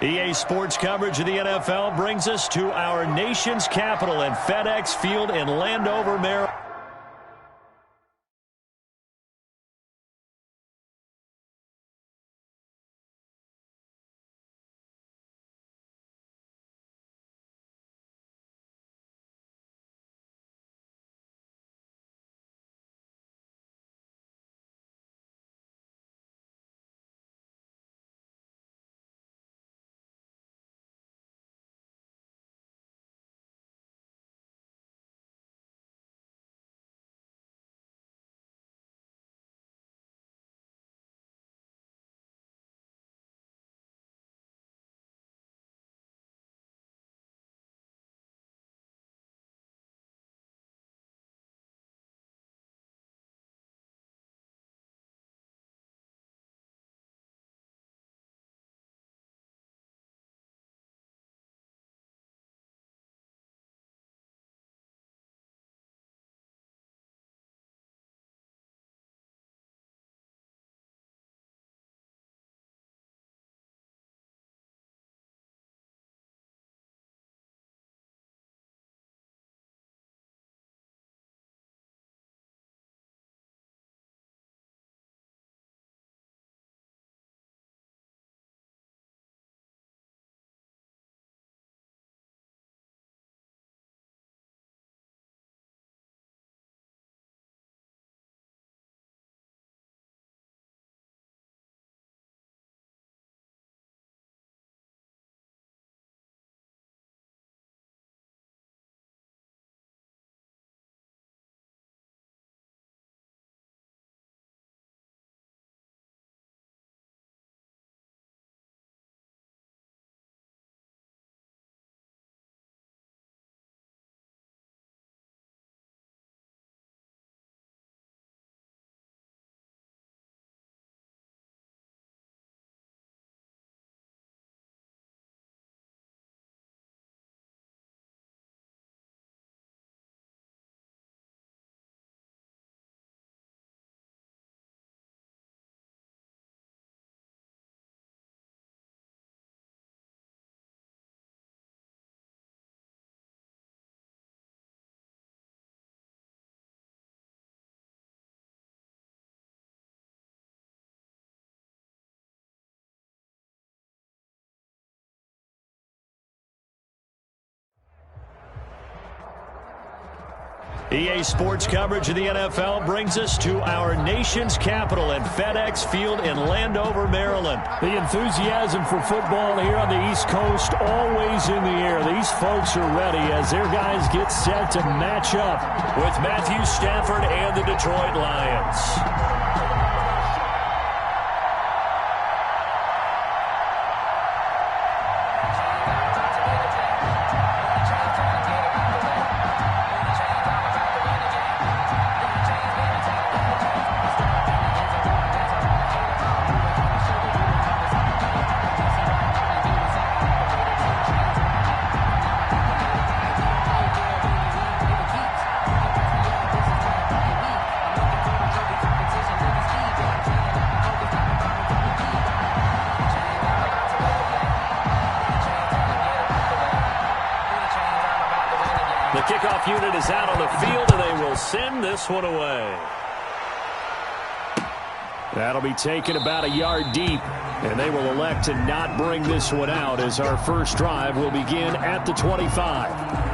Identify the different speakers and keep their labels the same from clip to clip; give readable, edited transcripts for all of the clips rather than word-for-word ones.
Speaker 1: EA Sports coverage of the NFL brings us to our nation's capital and FedEx Field in Landover, Maryland. EA Sports coverage of the NFL brings us to our nation's capital and FedEx Field in Landover, Maryland.
Speaker 2: The enthusiasm for football here on the East Coast always in the air. These folks are ready as their guys get set to match up
Speaker 1: with Matthew Stafford and the Detroit Lions. Kickoff unit is out on the field, and they will send this one away.
Speaker 2: That'll be taken about a yard deep, and they will elect to not bring this one out as our first drive will begin at the 25.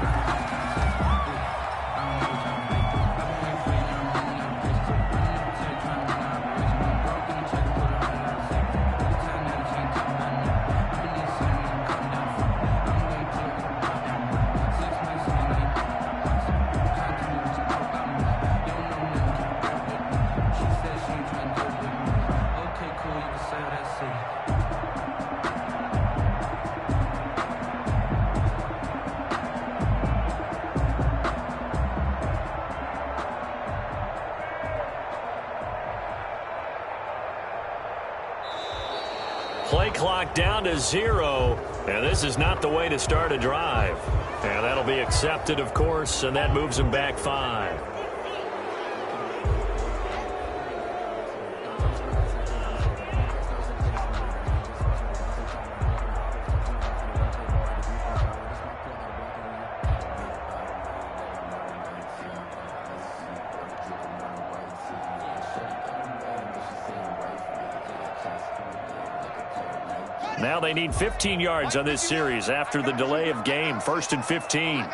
Speaker 1: Play clock down to 0, and this is not the way to start a drive. And that'll be accepted, of course, and that moves them back 5. Now they need 15 yards on this series after the delay of game. 1st and 15.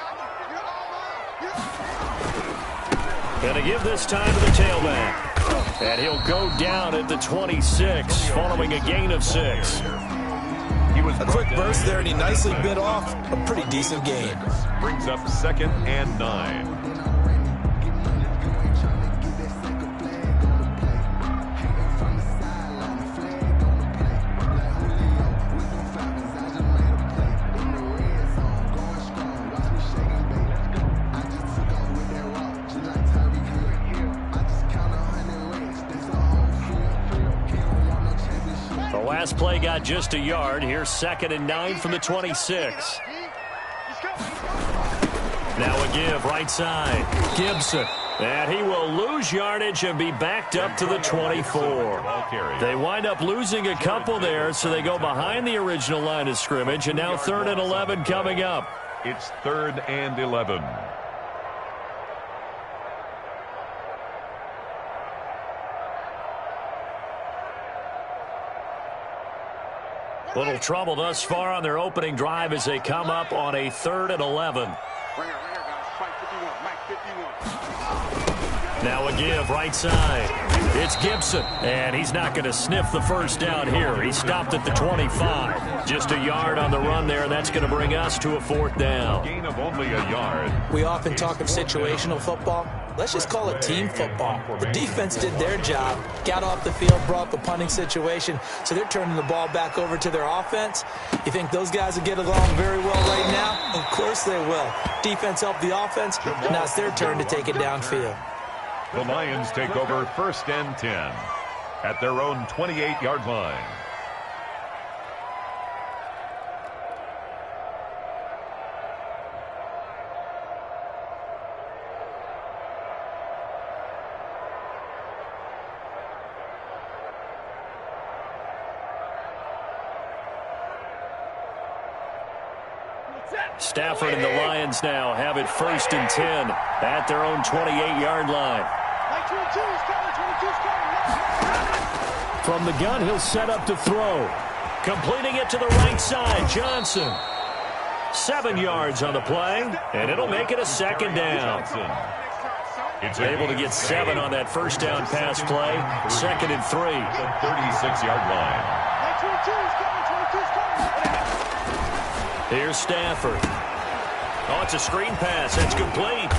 Speaker 1: Going to give this time to the tailback. And he'll go down at the 26 following a gain of 6.
Speaker 3: A quick burst there, and he nicely bit off a pretty decent gain.
Speaker 4: Brings up 2nd and 9.
Speaker 1: Last play got just a yard. Here's 2nd and 9 from the 26. Now a give right side. Gibson. And he will lose yardage and be backed up to the 24. They wind up losing a couple there, so they go behind the original line of scrimmage. And now 3rd and 11 coming up.
Speaker 4: It's 3rd and 11.
Speaker 1: Little trouble thus far on their opening drive as they come up on a 3rd and 11. Now a give right side. It's Gibson, and he's not going to sniff the first down here. He stopped at the 25. Just a yard on the run there, and that's going to bring us to a 4th down.
Speaker 4: Gain of only a yard.
Speaker 3: We often talk of situational football. Let's just call it team football. The defense did their job, got off the field, brought the punting situation, so they're turning the ball back over to their offense. You think those guys will get along very well right now? Of course they will. Defense helped the offense, and now it's their turn to take it downfield.
Speaker 4: The Lions take over 1st and 10 at their own 28-yard line.
Speaker 1: Stafford and the Lions now have it 1st and 10 at their own 28-yard line.
Speaker 2: From the gun, he'll set up to throw.
Speaker 1: Completing it to the right side, Johnson. 7 yards on the play, and it'll make it a 2nd down. It's able to get 7 on that first down pass play. 2nd and 3.
Speaker 4: The 36-yard line.
Speaker 1: Here's Stafford. Oh, it's a screen pass. That's complete.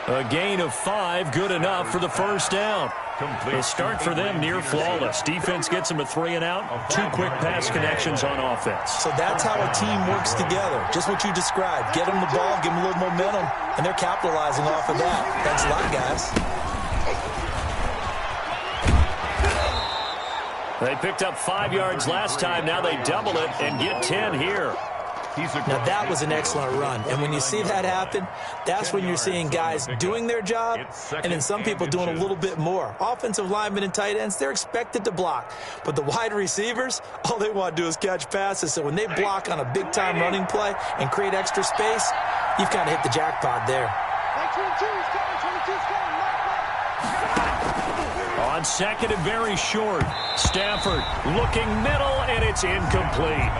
Speaker 1: A gain of 5, good enough for the first down. The start for them near flawless. Defense gets them a 3 and out. 2 quick pass connections on offense.
Speaker 3: So that's how a team works together. Just what you described. Get them the ball, give them a little momentum, and they're capitalizing off of that. Thanks a lot, guys.
Speaker 1: They picked up 5 yards last time. Now they double it and get 10 here.
Speaker 3: Now that was an excellent run, and when you see that happen, that's when you're seeing guys doing their job and then some people doing a little bit more. Offensive linemen and tight ends, they're expected to block, but the wide receivers, all they want to do is catch passes. So when they block on a big-time running play and create extra space, you've kind of hit the jackpot there.
Speaker 1: On 2nd and very short, Stafford looking middle, and it's incomplete.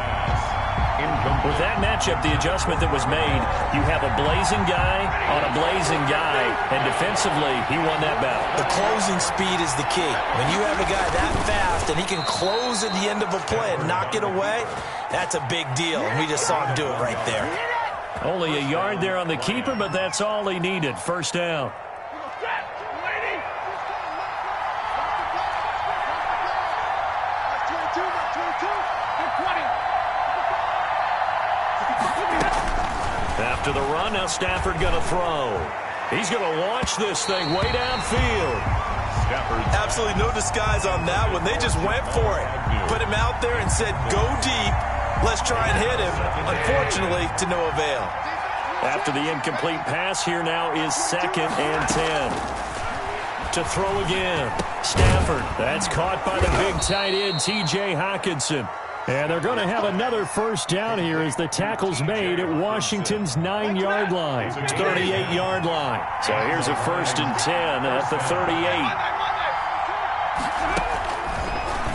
Speaker 1: With that matchup, the adjustment that was made, you have a blazing guy on a blazing guy, and defensively, he won that battle.
Speaker 3: The closing speed is the key. When you have a guy that fast and he can close at the end of a play and knock it away, that's a big deal, and we just saw him do it right there.
Speaker 1: Only a yard there on the keeper, but that's all he needed. First down. After the run, now Stafford going to throw. He's going to launch this thing way downfield.
Speaker 4: Stafford.
Speaker 3: Absolutely no disguise on that one. They just went for it. Put him out there and said, go deep. Let's try and hit him. Unfortunately, to no avail.
Speaker 1: After the incomplete pass, here now is 2nd and 10. To throw again. Stafford. That's caught by the big tight end, T.J. Hockenson.
Speaker 2: And they're going to have another first down here as the tackle's made at Washington's 9-yard line.
Speaker 1: 38-yard line. So here's a 1st and 10 at the 38.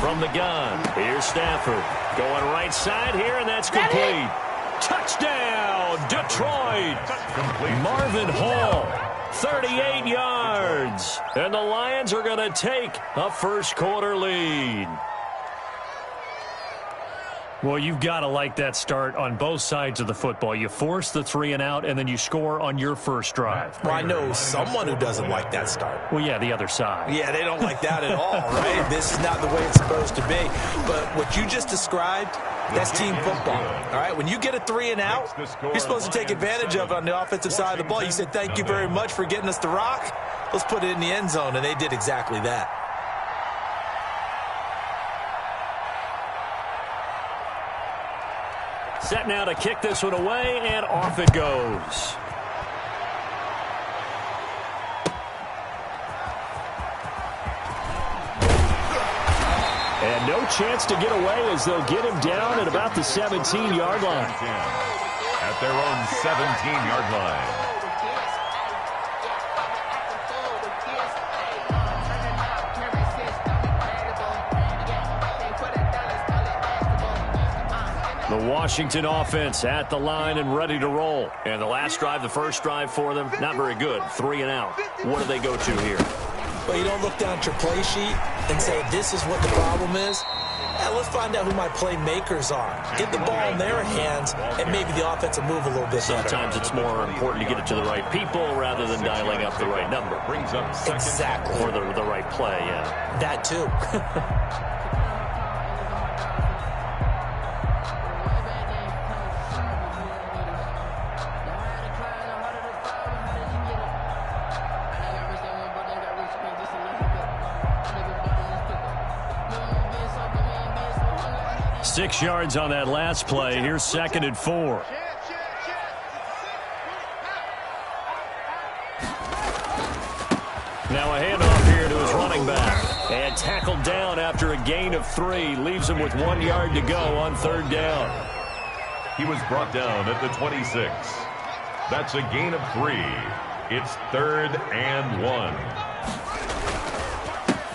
Speaker 1: From the gun, here's Stafford. Going right side here, and that's complete. Touchdown, Detroit. Marvin Hall, 38 yards. And the Lions are going to take a first-quarter lead.
Speaker 2: Well, you've got to like that start on both sides of the football. You force the 3-and-out, and then you score on your first drive.
Speaker 3: Well, I know someone who doesn't like that start.
Speaker 2: Well, yeah, the other side.
Speaker 3: Yeah, they don't like that at all, right? This is not the way it's supposed to be. But what you just described, that's team football, all right? When you get a 3-and-out, you're supposed to take advantage of it on the offensive side of the ball. You said, thank you very much for getting us the rock. Let's put it in the end zone, and they did exactly that.
Speaker 1: Set now to kick this one away, and off it goes.
Speaker 2: And no chance to get away as they'll get him down at about the 17-yard line.
Speaker 4: At their own 17-yard line.
Speaker 2: The Washington offense at the line and ready to roll.
Speaker 1: And the last drive, the first drive for them, not very good. 3-and-out. What do they go to here?
Speaker 3: Well, you don't look down at your play sheet and say, this is what the problem is. Let's find out who my playmakers are. Get the ball in their hands, and maybe the offense will move a little bit better.
Speaker 1: Sometimes it's more important to get it to the right people rather than dialing up the right number.
Speaker 4: Brings up
Speaker 3: exactly.
Speaker 1: Or the right play, yeah.
Speaker 3: That too.
Speaker 2: 6 yards on that last play. Here's 2nd and 4. Now a handoff here to his running back. And tackled down after a gain of 3. Leaves him with 1 yard to go on 3rd down.
Speaker 4: He was brought down at the 26. That's a gain of 3. It's 3rd and 1.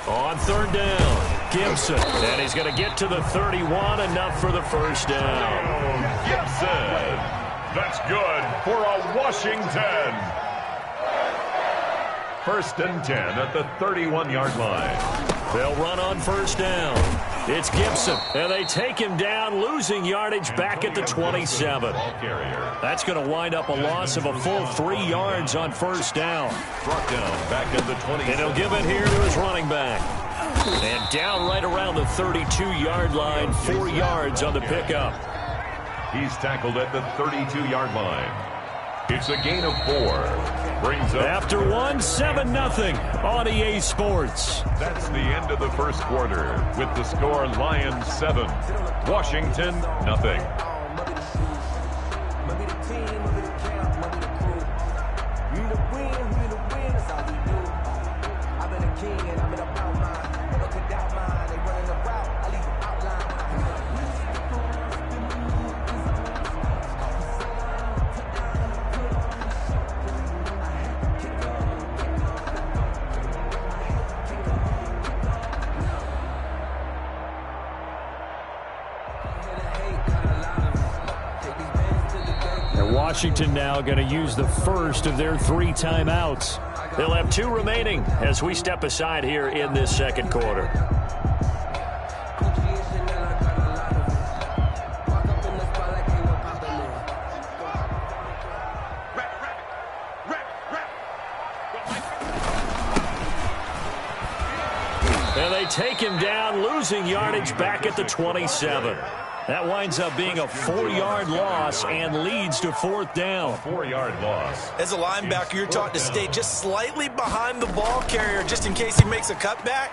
Speaker 2: On 3rd down, Gibson. And he's going to get to the 31, enough for the first down.
Speaker 4: Gibson. That's good for a Washington. 1st and 10 at the 31-yard line.
Speaker 2: They'll run on 1st down. It's Gibson, and they take him down, losing yardage back at the 27. That's going to wind up a loss of a full 3 yards on 1st down.
Speaker 4: Brought down back at the 20.
Speaker 2: And he'll give it here to his running back. And down right around the 32-yard line, 4 yards on the pickup.
Speaker 4: He's tackled at the 32-yard line. It's a gain of 4. Brings up
Speaker 2: after 1, 7-0 on EA Sports.
Speaker 4: That's the end of the first quarter with the score Lions 7, Washington 0.
Speaker 2: Washington now going to use the first of their 3 timeouts.
Speaker 1: They'll have 2 remaining as we step aside here in this 2nd quarter.
Speaker 2: And they take him down, losing yardage back at the 27. That winds up being a 4-yard loss and leads to 4th down.
Speaker 4: 4-yard loss.
Speaker 3: As a linebacker, you're taught to stay just slightly behind the ball carrier just in case he makes a cutback.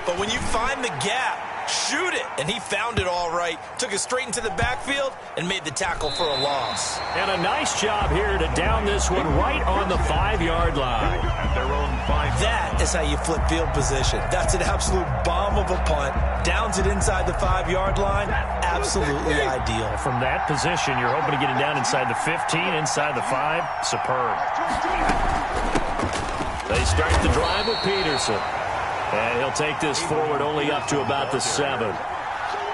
Speaker 3: But when you find the gap, shoot it. And he found it all right. Took it straight into the backfield and made the tackle for a loss.
Speaker 2: And a nice job here to down this one right on the 5-yard line.
Speaker 4: At their own 5.
Speaker 3: That is how you flip field position. That's an absolute bomb of a punt. Downs it inside the 5-yard line. Absolutely ideal.
Speaker 2: From that position, you're hoping to get it down inside the 15, inside the 5. Superb. They start the drive with Peterson.
Speaker 1: And he'll take this forward only up to about the 7.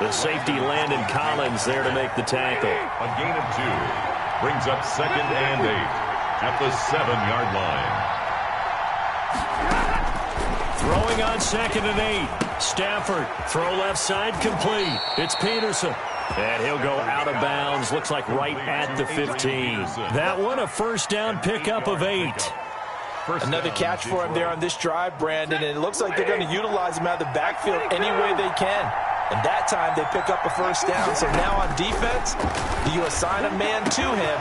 Speaker 1: The safety, Landon Collins, there to make the tackle.
Speaker 4: A gain of 2. Brings up 2nd and 8 at the 7-yard line.
Speaker 1: Throwing on 2nd and 8. Stafford, throw left side, complete. It's Peterson. And he'll go out of bounds, looks like right at the 15. That one, a first down pickup of 8.
Speaker 3: Another catch for him there on this drive, Brandon, and it looks like they're going to utilize him out of the backfield any way they can. And that time they pick up a first down. So now on defense, you assign a man to him.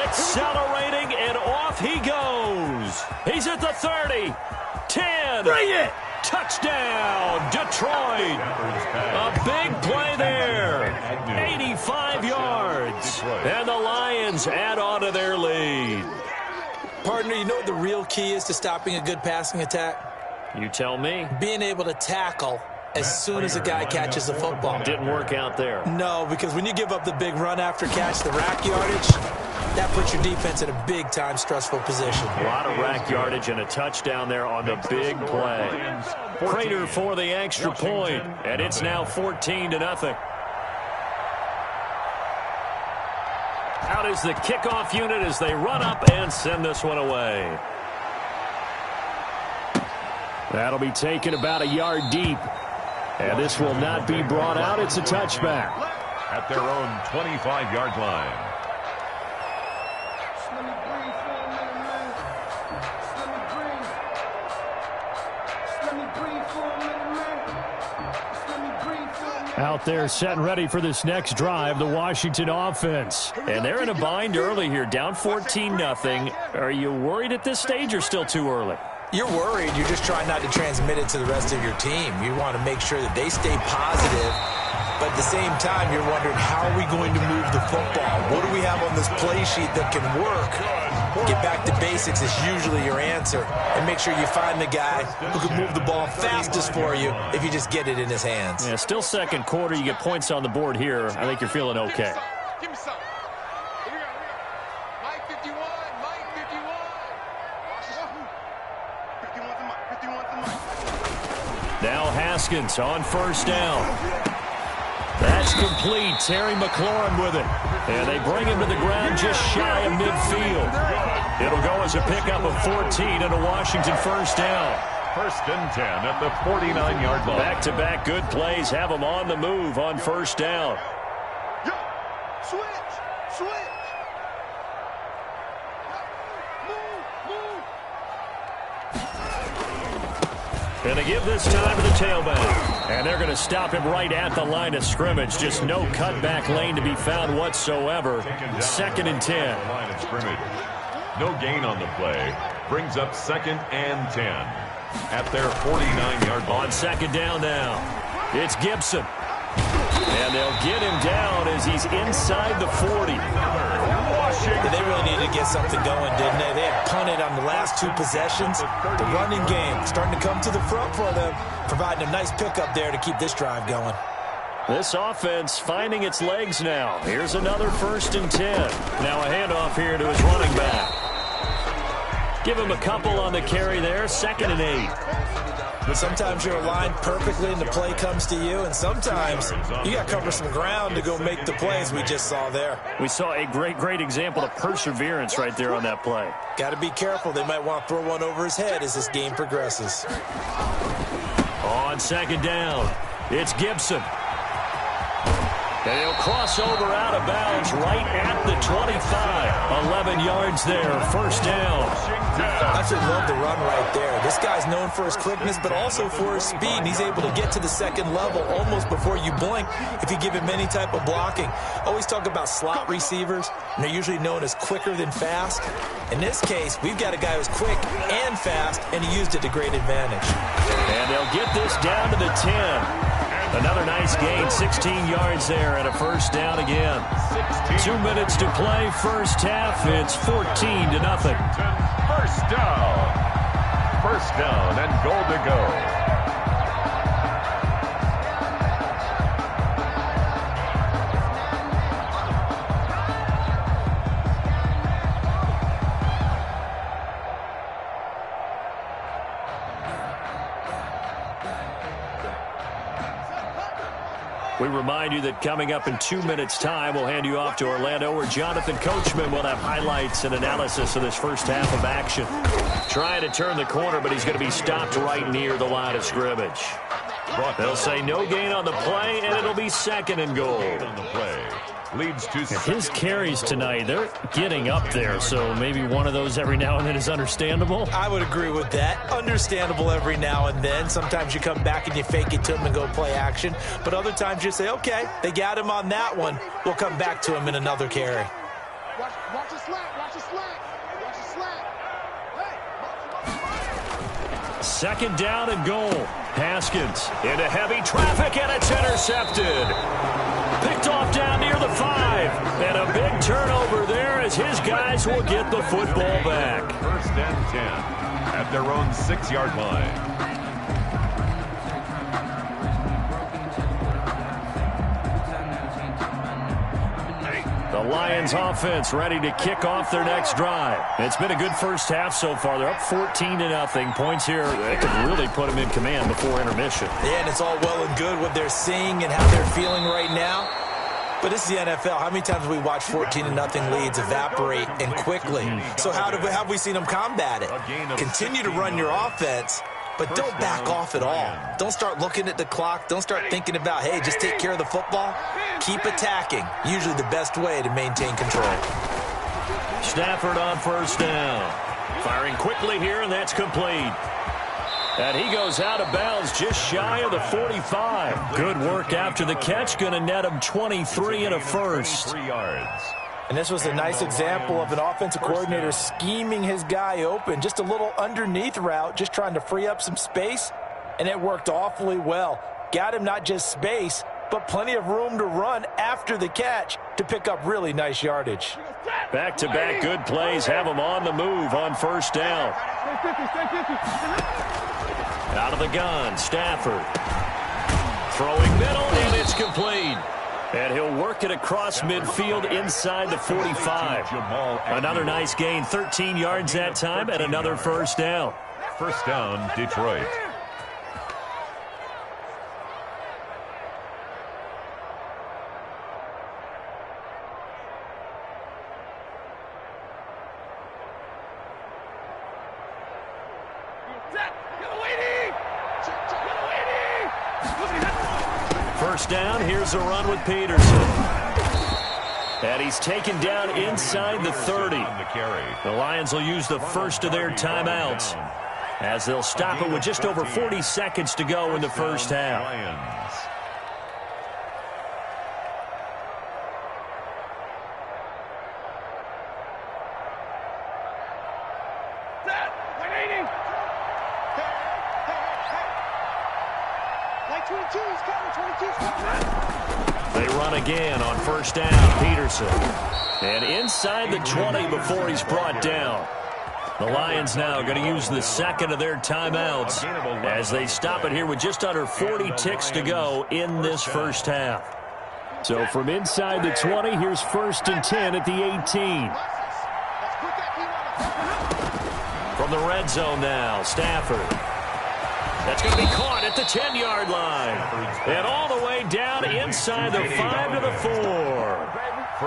Speaker 1: Accelerating, and off he goes. He's at the 30. 10. Bring it. Touchdown, Detroit. A big play there. 85 yards. And the Lions add on to their lead.
Speaker 3: Partner, you know what the real key is to stopping a good passing attack?
Speaker 1: You tell me.
Speaker 3: Being able to tackle as soon as a guy catches the football.
Speaker 1: Didn't work out there.
Speaker 3: No, because when you give up the big run after catch, the rack yardage, that puts your defense in a big-time stressful position.
Speaker 1: A lot of rack yardage and a touchdown there on the big play. Prater for the extra point, and it's now 14-0. Out is the kickoff unit as they run up and send this one away. That'll be taken about a yard deep. And this will not be brought out. It's a touchback.
Speaker 4: At their own 25-yard line.
Speaker 1: Out there set and ready for this next drive, the Washington offense. And they're in a bind early here, down 14-0. Are you worried at this stage or still too early?
Speaker 3: You're worried. You're just trying not to transmit it to the rest of your team. You want to make sure that they stay positive. But at the same time, you're wondering, how are we going to move the football? What do we have on this play sheet that can work? Get back to basics is usually your answer. And make sure you find the guy who can move the ball fastest for you if you just get it in his hands.
Speaker 1: Yeah, still second quarter. You get points on the board here. I think you're feeling okay.
Speaker 5: Give me some. Mike 51. Mike 51. 51's the Mike.
Speaker 1: Now Haskins on first down. That's complete. Terry McLaurin with it. And they bring him to the ground just shy of midfield. It'll go as a pickup of 14 and a Washington first down.
Speaker 4: 1st and 10 at the 49-yard line.
Speaker 1: Back-to-back good plays have them on the move on first down.
Speaker 5: Yo, switch.
Speaker 1: And they give this time to the tailback. And they're going to stop him right at the line of scrimmage. Just no cutback lane to be found whatsoever. 2nd and 10.
Speaker 4: Line of scrimmage. No gain on the play. Brings up 2nd and 10 at their 49-yard line.
Speaker 1: On 2nd down now. It's Gibson. And they'll get him down as he's inside the 40.
Speaker 3: They really needed to get something going, didn't they? They had punted on the last 2 possessions. The running game starting to come to the front for them, providing a nice pickup there to keep this drive going.
Speaker 1: This offense finding its legs now. Here's another 1st and 10. Now a handoff here to his running back. Give him a couple on the carry there. 2nd and 8.
Speaker 3: Sometimes you're aligned perfectly and the play comes to you, and sometimes you got to cover some ground to go make the plays we just saw there.
Speaker 1: We saw a great example of perseverance right there on that play.
Speaker 3: Got to be careful. They might want to throw one over his head as this game progresses.
Speaker 1: On 2nd down, it's Gibson. And he'll cross over out of bounds right at the 25. 11 yards there, first down.
Speaker 3: I actually love the run right there. This guy's known for his quickness, but also for his speed. And he's able to get to the 2nd level almost before you blink if you give him any type of blocking. Always talk about slot receivers, and they're usually known as quicker than fast. In this case, we've got a guy who's quick and fast, and he used it to great advantage.
Speaker 1: And they'll get this down to the 10. Another nice gain, 16 yards there, and a first down again. 2 minutes to play, first half. It's 14-0.
Speaker 4: First down and goal to go.
Speaker 1: We remind you that coming up in 2 minutes' time, we'll hand you off to Orlando, where Jonathan Coachman will have highlights and analysis of this first half of action. Trying to turn the corner, but he's going to be stopped right near the line of scrimmage. They'll say no gain on the play, and it'll be second and goal.
Speaker 4: Leads to
Speaker 2: his carries tonight, they're getting up there, so maybe one of those every now and then is understandable.
Speaker 3: I would agree with that. Understandable every now and then. Sometimes you come back and you fake it to him and go play action. But other times you say, okay, they got him on that one. We'll come back to him in another carry.
Speaker 5: Watch the slack. Watch the slack. Watch the slack. Hey.
Speaker 1: Second down and goal. Haskins into heavy traffic, and it's intercepted. Picked off down near the 5. And a big turnover there as his guys will get the football back.
Speaker 4: First and 10 at their own 6-yard line.
Speaker 1: The Lions offense ready to kick off their next drive. It's been a good first half so far. They're up 14-0. Points here, they could really put them in command before intermission.
Speaker 3: Yeah, and it's all well and good what they're seeing and how they're feeling right now. But this is the NFL. How many times have we watched 14-0 leads evaporate and quickly? So how have we seen them combat it? Continue to run your offense, but don't back off at all. Don't start looking at the clock. Don't start thinking about, hey, just take care of the football. Keep attacking. Usually the best way to maintain control.
Speaker 1: Stafford on first down. Firing quickly here, and that's complete. And he goes out of bounds just shy of the 45. Good work after the catch. Going to net him 23 and a first.
Speaker 4: 3 yards.
Speaker 3: And this was a nice example of an offensive coordinator scheming his guy open. Just a little underneath route, just trying to free up some space. And it worked awfully well. Got him not just space, but plenty of room to run after the catch to pick up really nice yardage.
Speaker 1: Back-to-back good plays have him on the move on first down. Out of the gun, Stafford. Throwing middle, and it's complete. And he'll work it across midfield inside the 45. Another nice gain, 13 yards that time, and another first down.
Speaker 4: First down, Detroit.
Speaker 1: First down, here's a run with Peterson. And he's taken down inside the 30. The Lions will use the first of their timeouts as they'll stop it with just over 40 seconds to go in the first half. They run again on first down, Peterson. And inside the 20 before he's brought down. The Lions now going to use the second of their timeouts as they stop it here with just under 40 ticks to go in this first half. So from inside the 20, here's first and 10 at the 18. From the red zone now, Stafford. That's going to be caught at the 10-yard line. And all the way down inside the 5 to the 4.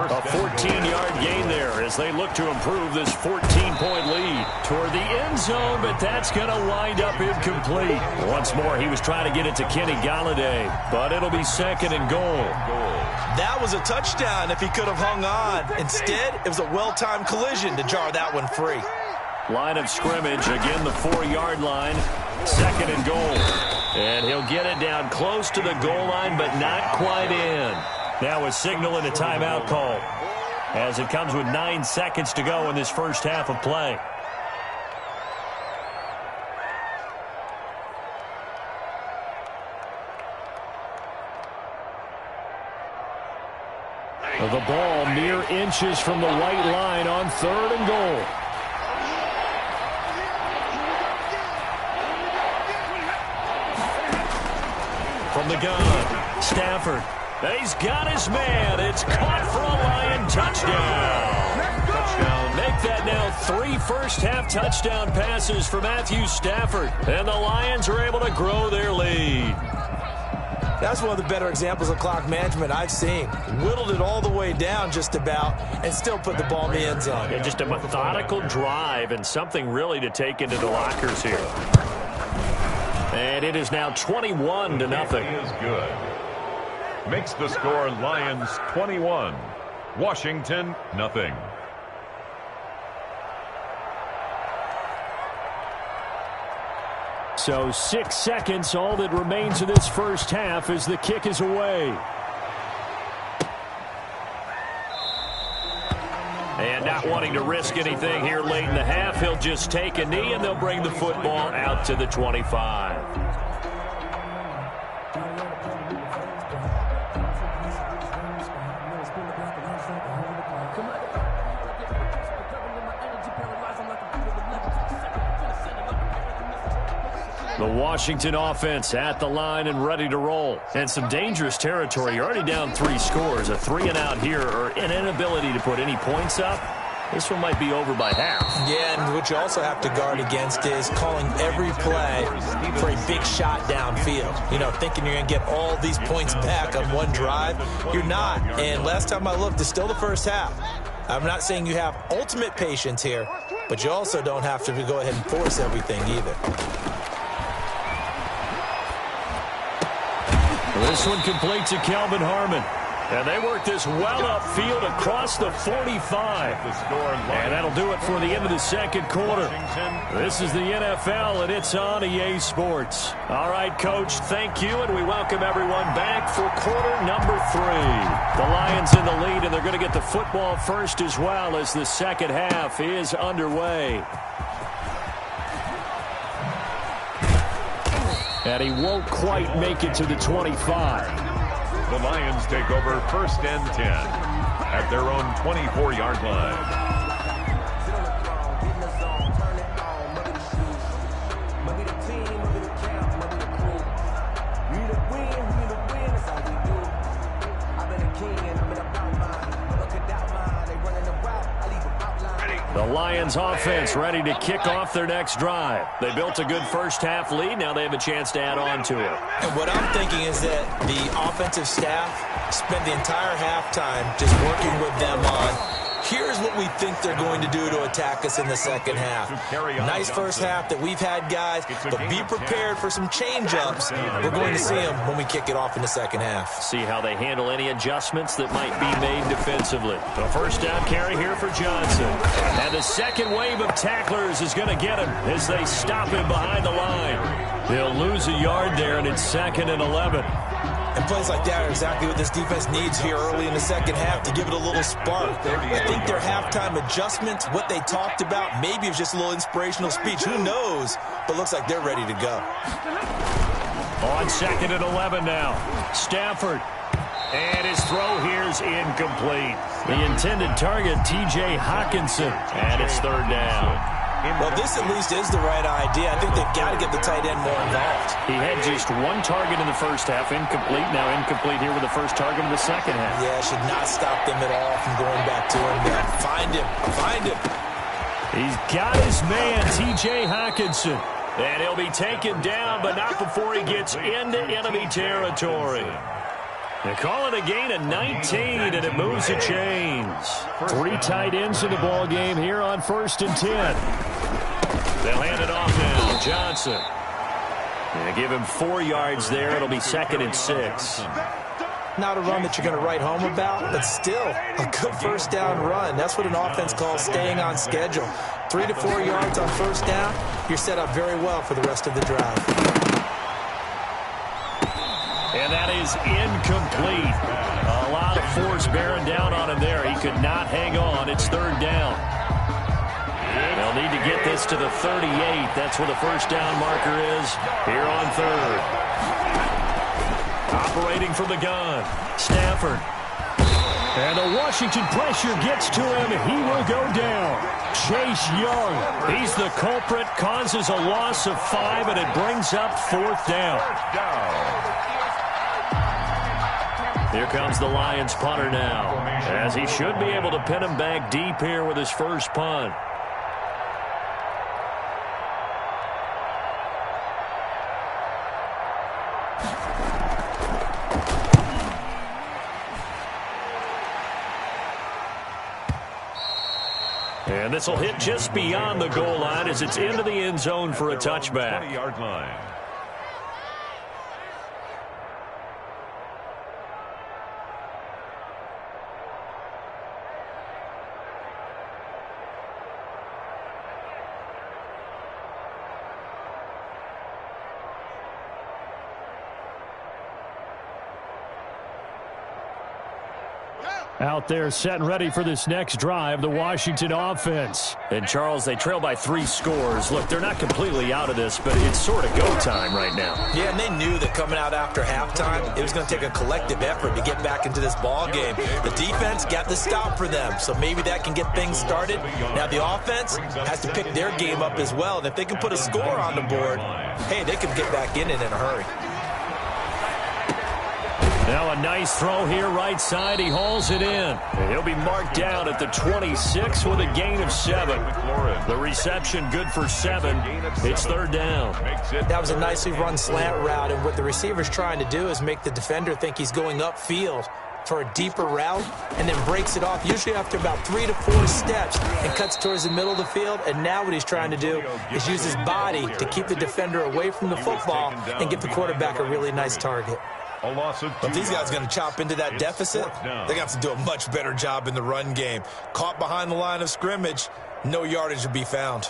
Speaker 1: A 14-yard gain there as they look to improve this 14-point lead toward the end zone, but that's going to wind up incomplete. Once more, he was trying to get it to Kenny Galladay, but it'll be second and goal.
Speaker 3: That was a touchdown if he could have hung on. Instead, it was a well-timed collision to jar that one free.
Speaker 1: Line of scrimmage, again the 4-yard line. Second and goal. And he'll get it down close to the goal line, but not quite in. Now a signal and a timeout call as it comes with 9 seconds to go in this first half of play. The ball mere inches from the white line on third and goal. From the gun, Stafford. He's got his man. It's caught for a Lion touchdown. Make that now 3 first-half touchdown passes for Matthew Stafford. And the Lions are able to grow their lead.
Speaker 3: That's one of the better examples of clock management I've seen. Whittled it all the way down just about and still put the ball in the end zone.
Speaker 1: Yeah, just a methodical drive and something really to take into the lockers here. And it is now 21-0.
Speaker 4: Is good. Makes the score Lions 21, Washington nothing.
Speaker 2: So 6 seconds, all that remains of this first half as the kick is away.
Speaker 1: And not wanting to risk anything here late in the half, he'll just take a knee and they'll bring the football out to the 25.
Speaker 2: The Washington offense at the line and ready to roll. And some dangerous territory. You're already down 3 scores. A 3-and-out here or an inability to put any points up. This one might be over by half.
Speaker 3: Yeah, and what you also have to guard against is calling every play for a big shot downfield. You know, thinking you're going to get all these points back on one drive. You're not. And last time I looked, it's still the first half. I'm not saying you have ultimate patience here, but you also don't have to go ahead and force everything either.
Speaker 2: This one complete to Kelvin Harmon. And they work this well upfield across the 45. And that'll do it for the end of the second quarter. This is the NFL, and it's on EA Sports. All right, Coach, thank you, and we welcome everyone back for quarter number 3. The Lions in the lead, and they're going to get the football first as well as the second half is underway. And he won't quite make it to the 25.
Speaker 4: The Lions take over 1st and 10 at their own 24-yard line.
Speaker 2: The Lions offense ready to kick off their next drive. They built a good first half lead. Now they have a chance to add on to it.
Speaker 3: And what I'm thinking is that the offensive staff spent the entire halftime just working with them on, here's what we think they're going to do to attack us in the second half. Nice first half that we've had, guys, but be prepared for some change-ups. We're going to see them when we kick it off in the second half.
Speaker 2: See how they handle any adjustments that might be made defensively. The first down carry here for Johnson. And the second wave of tacklers is going to get him as they stop him behind the line. They'll lose a yard there, and it's 2nd and 11.
Speaker 3: And plays like that are exactly what this defense needs here early in the second half to give it a little spark. I think their halftime adjustments, what they talked about, maybe it was just a little inspirational speech. Who knows? But looks like they're ready to go.
Speaker 2: On 2nd and 11 now. Stafford. And his throw here is incomplete. The intended target, T.J. Hawkinson. And it's 3rd down.
Speaker 3: Well, this at least is the right idea. I think they've got to get the tight end more involved.
Speaker 2: He had just 1 target in the first half, incomplete. Now incomplete here with the first target in the second half.
Speaker 3: Yeah, should not stop them at all from going back to him. Find him. Find him.
Speaker 2: He's got his man, T.J. Hawkinson. And he'll be taken down, but not before he gets into enemy territory. They call it a gain of 19, and it moves the chains. 3 tight ends in the ball game here on 1st and 10. They'll hand it off now. Johnson. And give him 4 yards there. It'll be 2nd and 6.
Speaker 3: Not a run that you're going to write home about, but still a good first down run. That's what an offense calls staying on schedule. 3 to 4 yards on first down. You're set up very well for the rest of the drive.
Speaker 2: And that is incomplete. A lot of force bearing down on him there. He could not hang on. It's 3rd down. They'll need to get this to the 38. That's where the first down marker is here on 3rd. Operating from the gun, Stafford. And the Washington pressure gets to him. He will go down. Chase Young. He's the culprit, causes a loss of 5, and it brings up 4th down. Here comes the Lions punter now, as he should be able to pin him back deep here with his first punt.
Speaker 1: And this will hit just beyond the goal line as it's into the end zone for a touchback.
Speaker 4: 20-yard line.
Speaker 2: Out there set and ready for this next drive, the Washington offense.
Speaker 1: And, Charles, they trail by 3 scores. Look, they're not completely out of this, but it's sort of go time right now.
Speaker 3: Yeah, and they knew that coming out after halftime, it was going to take a collective effort to get back into this ball game. The defense got the stop for them, so maybe that can get things started. Now the offense has to pick their game up as well, and if they can put a score on the board, hey, they can get back in it in a hurry.
Speaker 1: Now a nice throw here right side. He hauls it in. And he'll be marked down at the 26 with a gain of 7. The reception good for 7. It's 3rd down.
Speaker 3: That was a nicely run slant route, and what the receiver's trying to do is make the defender think he's going upfield for a deeper route and then breaks it off, usually after about 3 to 4 steps, and cuts towards the middle of the field. And now what he's trying to do is use his body to keep the defender away from the football and give the quarterback a really nice target.
Speaker 4: A loss of 2.
Speaker 3: If these guys are going to chop into that deficit, they're going to have to do a much better job in the run game. Caught behind the line of scrimmage, no yardage to be found.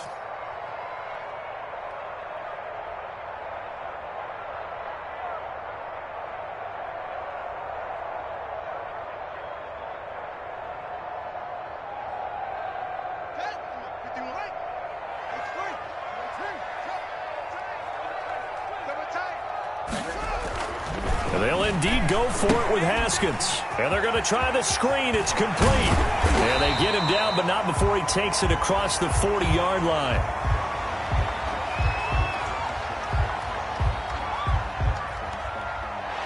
Speaker 1: They'll indeed go for it with Haskins. And they're going to try the screen. It's complete. And they get him down, but not before he takes it across the 40-yard line.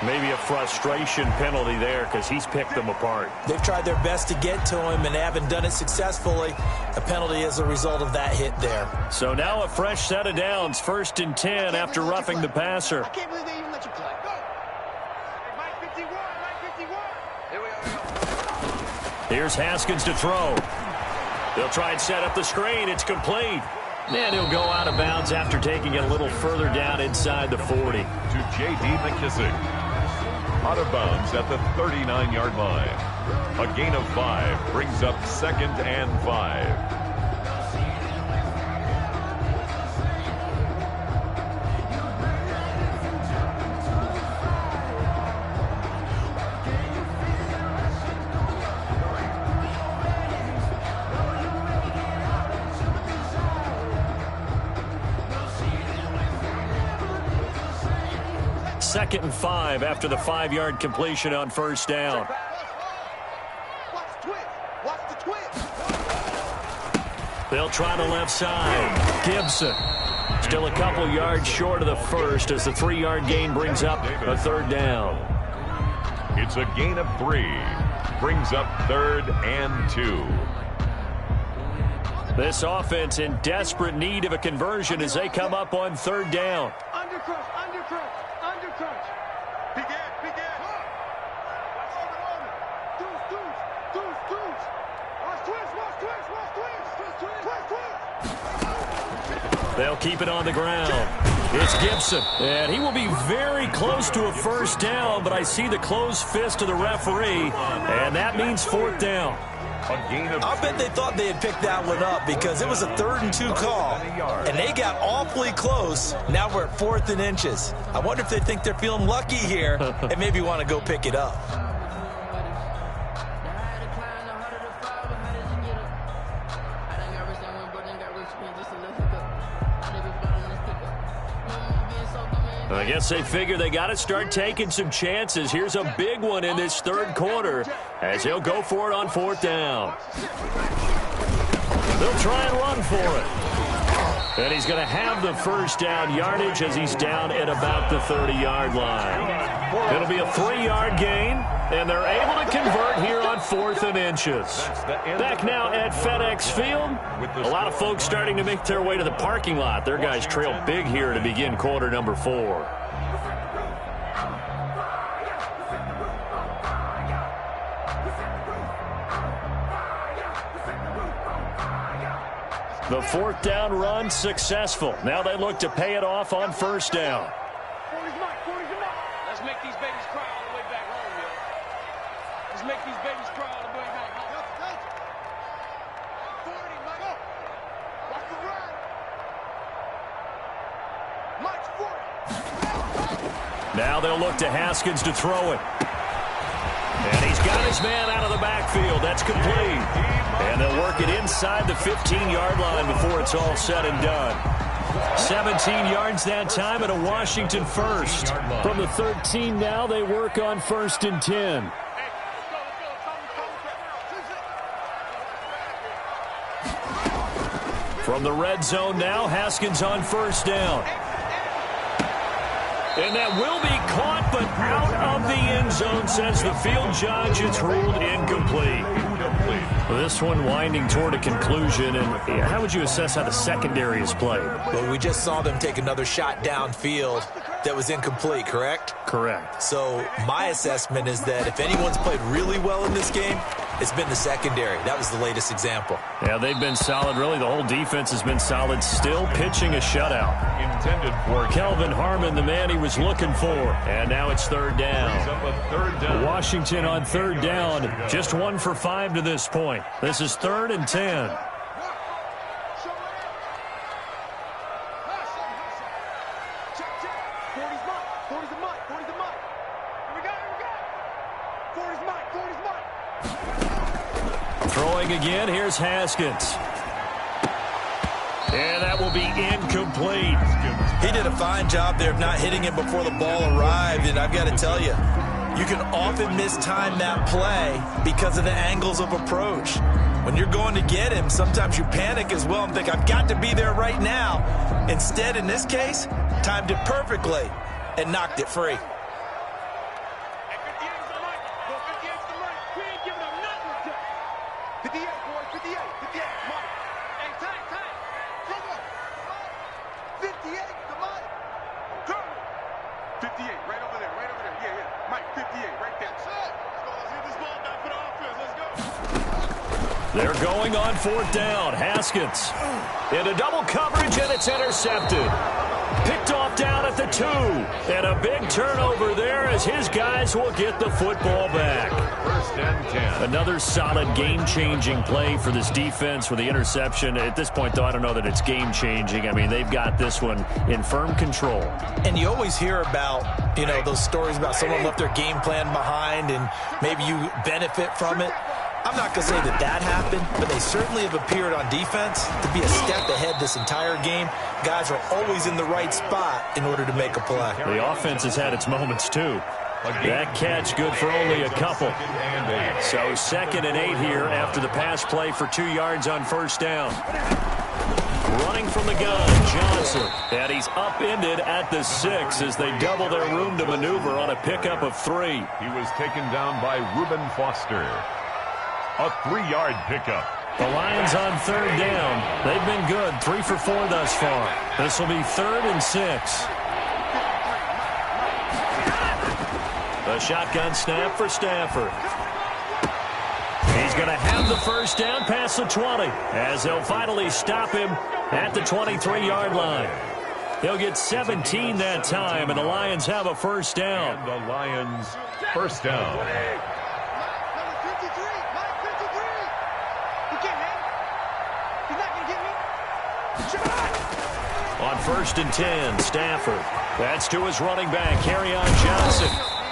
Speaker 1: Maybe a frustration penalty there because he's picked them apart.
Speaker 3: They've tried their best to get to him and haven't done it successfully. A penalty is a result of that hit there.
Speaker 1: So now a fresh set of downs. 1st and 10 after roughing the passer.
Speaker 5: I can't believe they even let you play. Go. Mike 51, Mike 51. Here we go.
Speaker 1: Here's Haskins to throw. They'll try and set up the screen. It's complete. And he'll go out of bounds after taking it a little further down inside the 40.
Speaker 4: To J.D. McKissick. Out of bounds at the 39-yard line. A gain of 5 brings up 2nd and 5.
Speaker 1: Second and 5 after the 5-yard completion on 1st down.
Speaker 5: Watch the twist. Watch the twist.
Speaker 1: They'll try the left side. Gibson still a couple yards short of the first as the 3-yard gain brings up a 3rd down.
Speaker 4: It's a gain of 3. Brings up 3rd and 2.
Speaker 1: This offense in desperate need of a conversion as they come up on 3rd down.
Speaker 5: Undercrunch, undercrunch, undercrunch. Begin. Deuce. Watch twist.
Speaker 1: They'll keep it on the ground. It's Gibson, and he will be very close to a 1st down, but I see the closed fist of the referee, and that means 4th down.
Speaker 3: I'll bet they thought they had picked that one up because it was a 3rd and 2 call, and they got awfully close. Now we're at 4th and inches. I wonder if they think they're feeling lucky here and maybe want to go pick it up.
Speaker 1: I guess they figure they got to start taking some chances. Here's a big one in this 3rd quarter as he'll go for it on 4th down. They'll try and run for it. And he's going to have the 1st down yardage as he's down at about the 30-yard line. It'll be a 3-yard gain, and they're able to convert here on 4th and inches. Back now at FedEx Field. A lot of folks starting to make their way to the parking lot. Their guys trail big here to begin quarter number 4. The fourth down run successful. Now they look to pay it off on first down.
Speaker 5: Let's make these babies cry all the way back home, yo. Let's make these babies cry all the way back home. 40, Mike. Go. Watch the run. Mike's 40.
Speaker 1: Now they'll look to Haskins to throw it. And he's got his man out of the backfield. That's complete. And they'll work it inside the 15-yard line before it's all said and done. 17 yards that time and a Washington first. From the 13 now, they work on 1st and 10. From the red zone now, Haskins on first down. And that will be caught, but out of the end zone, says the field judge. It's ruled incomplete. This one winding toward a conclusion. And how would you assess how the secondary is played?
Speaker 3: Well, we just saw them take another shot downfield that was incomplete, correct?
Speaker 1: Correct.
Speaker 3: So my assessment is that if anyone's played really well in this game, it's been the secondary. That was the latest example.
Speaker 1: Yeah, they've been solid. Really, the whole defense has been solid. Still pitching a shutout.
Speaker 4: Intended for
Speaker 1: Kelvin Harmon, the man he was looking for. And now it's third down. Washington on third down. Just 1 for 5 to this point. This is 3rd and 10. Throwing again, here's Haskins. And that will be incomplete.
Speaker 3: He did a fine job there of not hitting him before the ball arrived, and I've got to tell you, you can often mistime that play because of the angles of approach. When you're going to get him, sometimes you panic as well and think, I've got to be there right now. Instead, in this case, timed it perfectly and knocked it free.
Speaker 1: They're going on 4th down. Haskins into double coverage, and it's intercepted. Picked off down at the 2. And a big turnover there as his guys will get the football back.
Speaker 4: 1st and 10.
Speaker 1: Another solid game-changing play for this defense with the interception. At this point, though, I don't know that it's game-changing. I mean, they've got this one in firm control. And
Speaker 3: you always hear about, those stories about someone left their game plan behind and maybe you benefit from it. I'm not going to say that happened, but they certainly have appeared on defense to be a step ahead this entire game. Guys are always in the right spot in order to make a play.
Speaker 1: The offense has had its moments, too. That catch good for only a couple. So 2nd and 8 here after the pass play for 2 yards on first down. Running from the gun, Johnson. And he's upended at the 6 as they double their room to maneuver on a pickup of 3.
Speaker 4: He was taken down by Reuben Foster. A 3-yard pickup.
Speaker 1: The Lions on 3rd down. They've been good, 3 for 4 thus far. This will be 3rd and 6. The shotgun snap for Stafford. He's going to have the first down past the 20 as they'll finally stop him at the 23-yard line. He'll get 17 that time, and the Lions have a first down.
Speaker 4: And the Lions first down.
Speaker 1: On 1st and 10, Stafford. That's to his running back, Kerryon Johnson.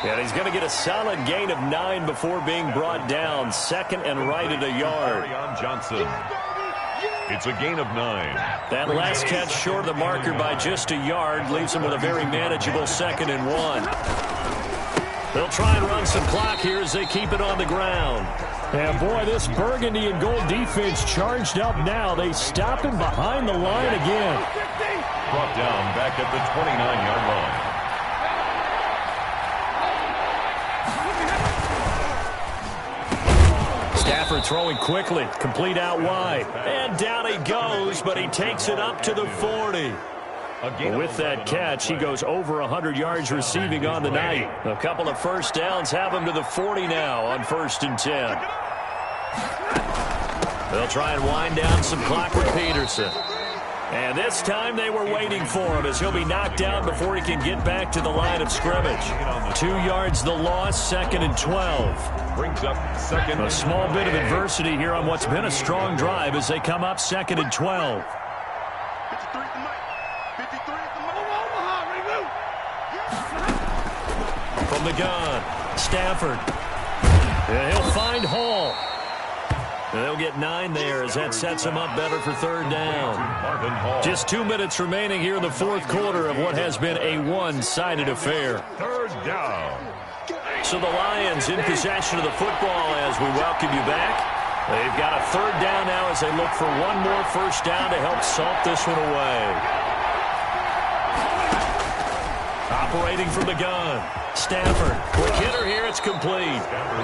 Speaker 1: And he's going to get a solid gain of 9 before being brought down. 2nd and right at a yard.
Speaker 4: Kerryon Johnson. It's a gain of 9.
Speaker 1: That last catch short of the marker by just a yard leaves him with a very manageable 2nd and 1. They'll try and run some clock here as they keep it on the ground. And boy, this burgundy and gold defense charged up now. They stop him behind the line again.
Speaker 4: Brought down back at the 29-yard line.
Speaker 1: Stafford throwing quickly, complete out wide. And down he goes, but he takes it up to the 40. With that catch, he goes over 100 yards receiving on the night. A couple of first downs have him to the 40 now on 1st and 10. They'll try and wind down some clock with Peterson. And this time they were waiting for him as he'll be knocked down before he can get back to the line of scrimmage. 2 yards the loss, 2nd and 12.
Speaker 4: Brings up 2nd.
Speaker 1: A small bit of adversity here on what's been a strong drive as they come up 2nd and 12.
Speaker 5: 53 at the mic. 53 at the mic. Omaha, ready, move.
Speaker 1: From the gun, Stafford. And he'll find Hall. And they'll get 9 there as that sets him up better for 3rd down. Just 2 minutes remaining here in the 4th quarter of what has been a one-sided affair.
Speaker 4: 3rd down.
Speaker 1: So the Lions in possession of the football as we welcome you back. They've got a 3rd down now as they look for one more 1st down to help salt this one away. Operating from the gun. Stafford, quick hitter here, it's complete.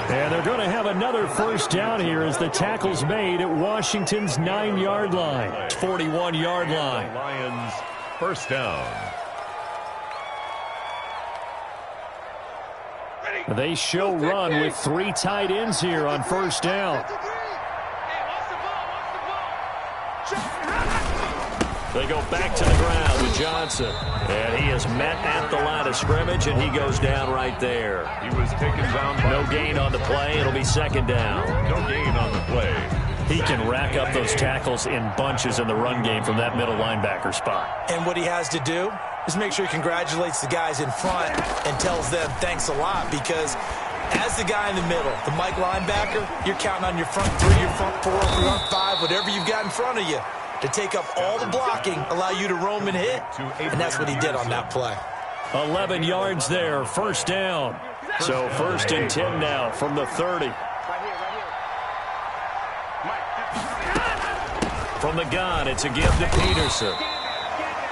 Speaker 1: And they're going to have another 1st down here as the tackle's made at Washington's 9-yard line. 41-yard line.
Speaker 4: Lions 1st down.
Speaker 1: They show run with 3 tight ends here on 1st down. They go back to the ground with Johnson. And he is met at the line of scrimmage, and he goes down right there.
Speaker 4: He was taken down.
Speaker 1: No gain on the play. It'll be 2nd down.
Speaker 4: No gain on the play.
Speaker 1: He can rack up those tackles in bunches in the run game from that middle linebacker spot.
Speaker 3: And what he has to do is make sure he congratulates the guys in front and tells them thanks a lot, because as the guy in the middle, the Mike linebacker, you're counting on your front 3, your front 4, your front 5, whatever you've got in front of you to take up all the blocking, allow you to roam and hit. And that's what he did on that play.
Speaker 1: 11 yards there, 1st down. So 1st and 10 now from the 30. From the gun, it's a give to Peterson.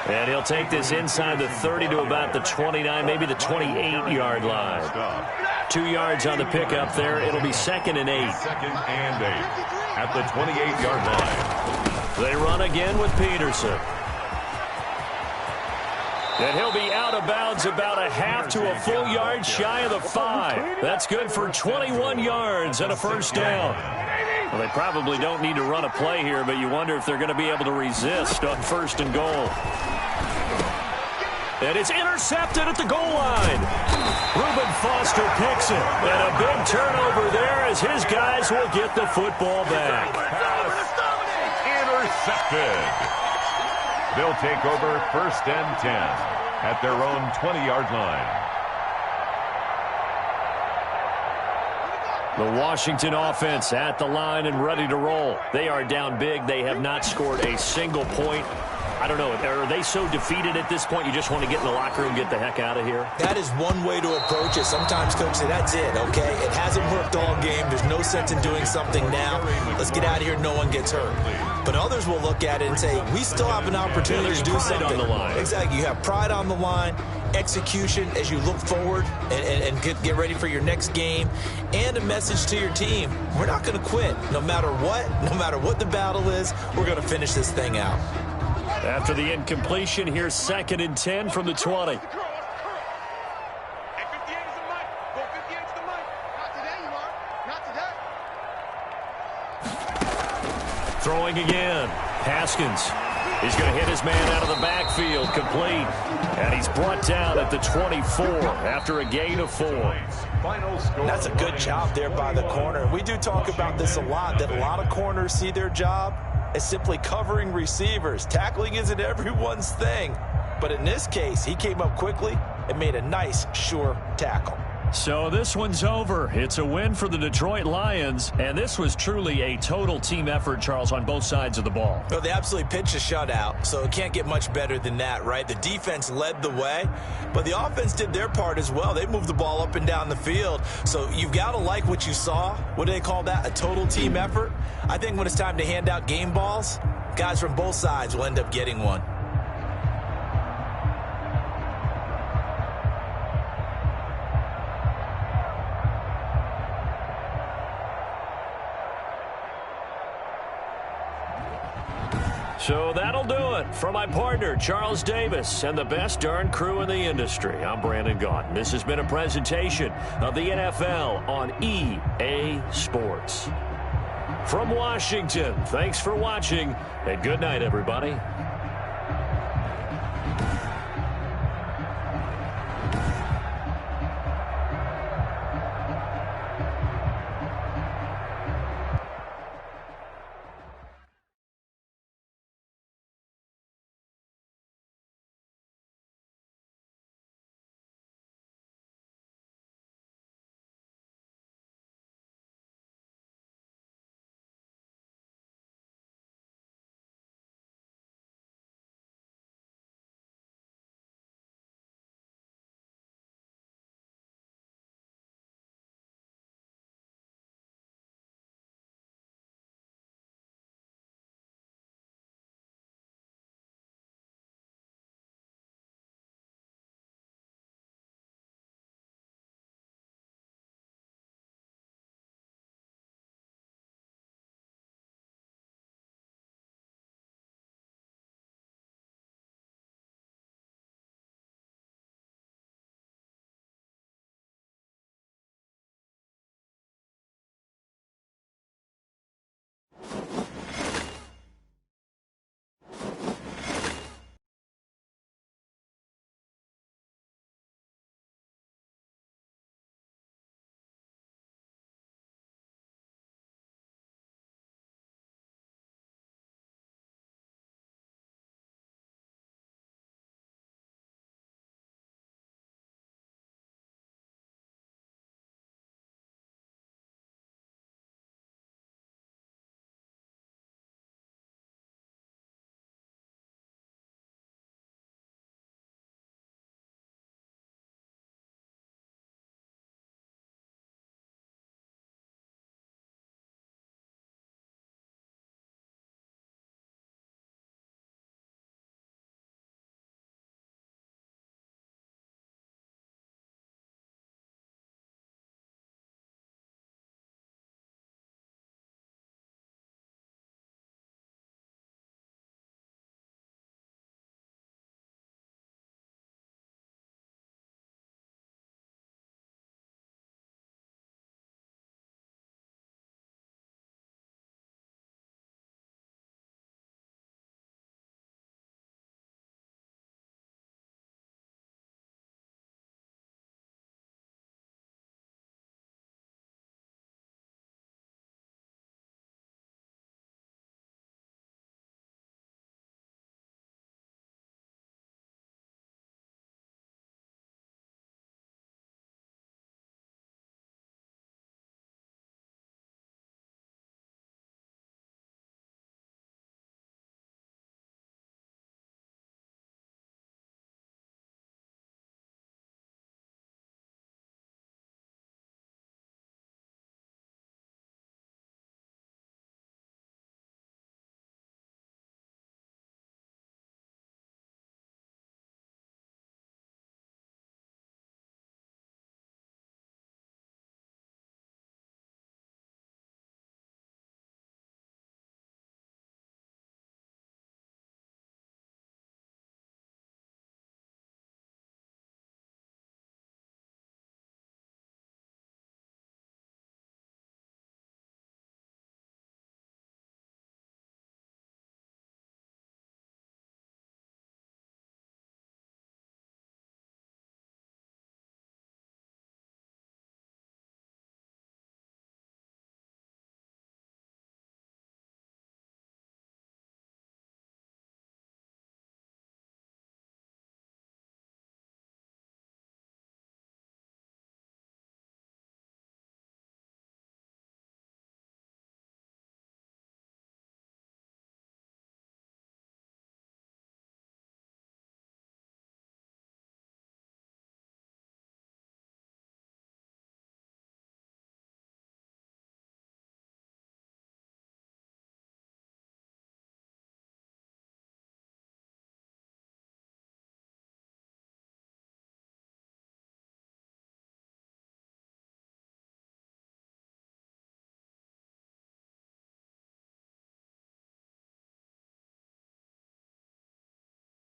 Speaker 1: And he'll take this inside the 30 to about the 29, maybe the 28-yard line. 2 yards on the pickup there. It'll be 2nd and 8.
Speaker 4: 2nd and 8 at the 28-yard line.
Speaker 1: They run again with Peterson. And he'll be out of bounds about a half to a full yard shy of the 5. That's good for 21 yards and a 1st down. Well, they probably don't need to run a play here, but you wonder if they're going to be able to resist on 1st and goal. And it's intercepted at the goal line. Reuben Foster picks it. And a big turnover there as his guys will get the football back.
Speaker 4: Intercepted. They'll take over 1st and 10 at their own 20-yard line.
Speaker 1: The Washington offense at the line and ready to roll. They are down big. They have not scored a single point. I don't know. Are they so defeated at this point you just want to get in the locker room and get the heck out of here?
Speaker 3: That is one way to approach it. Sometimes coaches say, that's it, okay? It hasn't worked all game. There's no sense in doing something now. Let's get out of here. No one gets hurt. But others will look at it and say, we still have an opportunity to do something.
Speaker 1: On the line.
Speaker 3: Exactly. You have pride on the line, execution as you look forward and get ready for your next game, and a message to your team. We're not going to quit. No matter what the battle is, we're going to finish this thing out.
Speaker 1: After the incompletion, here's 2nd and 10 from the 20. Throwing again. Haskins. He's going to hit his man out of the backfield, complete. And he's brought down at the 24 after a gain of 4.
Speaker 3: That's a good job there by the corner. We do talk about this a lot, that a lot of corners see their job as simply covering receivers. Tackling isn't everyone's thing. But in this case, he came up quickly and made a nice, sure tackle.
Speaker 1: So this one's over. It's a win for the Detroit Lions, and this was truly a total team effort, Charles, on both sides of the ball.
Speaker 3: Well, they absolutely pitched a shutout, so it can't get much better than that, right? The defense led the way, but the offense did their part as well. They moved the ball up and down the field, so you've got to like what you saw. What do they call that? A total team effort? I think when it's time to hand out game balls, guys from both sides will end up getting one.
Speaker 1: So that'll do it for my partner, Charles Davis, and the best darn crew in the industry. I'm Brandon Gaudin. This has been a presentation of the NFL on EA Sports. From Washington, thanks for watching, and good night, everybody.